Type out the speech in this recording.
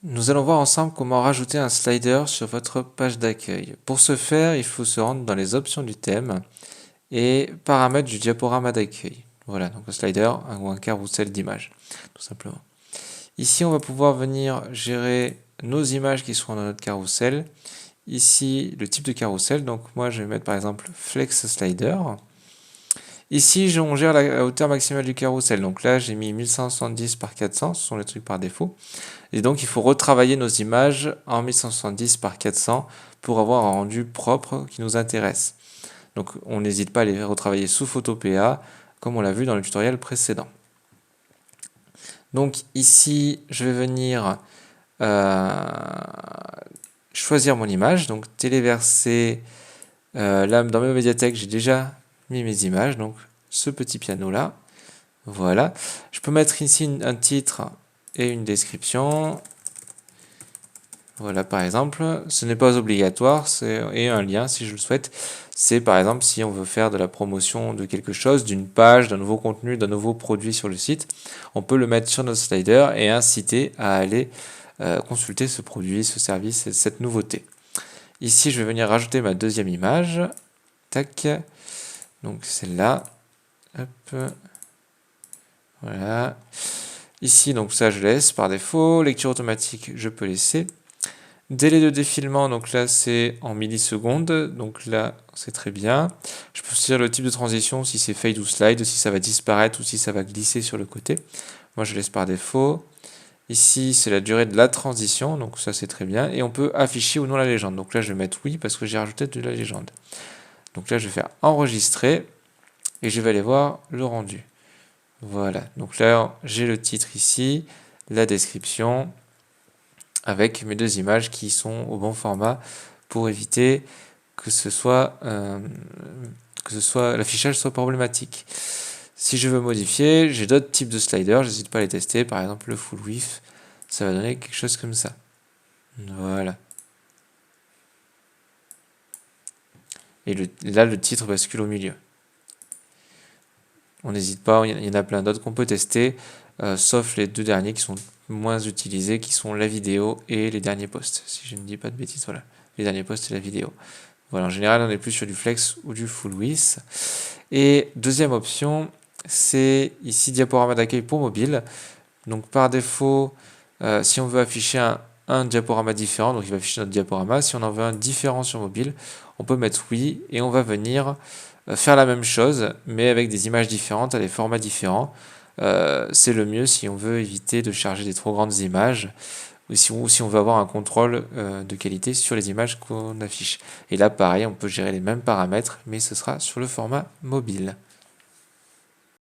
Nous allons voir ensemble comment rajouter un slider sur votre page d'accueil. Pour ce faire, il faut se rendre dans les options du thème et paramètres du diaporama d'accueil. Voilà, donc un slider ou un carrousel d'images, tout simplement. Ici, on va pouvoir venir gérer nos images qui seront dans notre carrousel. Ici, le type de carrousel. Donc moi, je vais mettre par exemple Flex Slider. Ici, on gère la hauteur maximale du carrousel. Donc là, j'ai mis 1170 par 400, ce sont les trucs par défaut. Et donc, il faut retravailler nos images en 1170 par 400 pour avoir un rendu propre qui nous intéresse. Donc, on n'hésite pas à les retravailler sous Photopea, comme on l'a vu dans le tutoriel précédent. Donc ici, je vais venir choisir mon image. Donc téléverser. Là, dans ma médiathèque, j'ai déjà mis mes images. Donc ce petit piano là. Voilà. Je peux mettre ici un titre et une description. Voilà, par exemple, ce n'est pas obligatoire, et un lien si je le souhaite. C'est par exemple si on veut faire de la promotion de quelque chose, d'une page, d'un nouveau contenu, d'un nouveau produit sur le site, on peut le mettre sur notre slider et inciter à aller consulter ce produit, ce service, cette nouveauté. Ici, je vais venir rajouter ma deuxième image. Tac. Donc celle-là. Hop. Voilà. Ici, donc ça, je laisse par défaut. Lecture automatique, je peux laisser. Délai de défilement, donc là c'est en millisecondes, donc là c'est très bien. Je peux choisir le type de transition, si c'est fade ou slide, si ça va disparaître ou si ça va glisser sur le côté. Moi je laisse par défaut. Ici c'est la durée de la transition, donc ça c'est très bien. Et on peut afficher ou non la légende. Donc là je vais mettre oui parce que j'ai rajouté de la légende. Donc là je vais faire enregistrer et je vais aller voir le rendu. Voilà, donc là j'ai le titre ici, la description, avec mes deux images qui sont au bon format pour éviter que l'affichage soit problématique. Si je veux modifier, j'ai d'autres types de sliders, j'hésite pas à les tester, par exemple le full width, ça va donner quelque chose comme ça. Voilà. Et là, le titre bascule au milieu. On n'hésite pas, il y en a plein d'autres qu'on peut tester, sauf les deux derniers qui sont moins utilisés, qui sont la vidéo et les derniers posts. Si je ne dis pas de bêtises, voilà. Les derniers posts et la vidéo. Voilà, en général, on est plus sur du flex ou du full width. Et deuxième option, c'est ici diaporama d'accueil pour mobile. Donc par défaut, si on veut afficher un diaporama différent, donc il va afficher notre diaporama. Si on en veut un différent sur mobile, on peut mettre oui et on va venir faire la même chose, mais avec des images différentes, à des formats différents. C'est le mieux si on veut éviter de charger des trop grandes images ou si on veut avoir un contrôle de qualité sur les images qu'on affiche. Et là, pareil, on peut gérer les mêmes paramètres, mais ce sera sur le format mobile.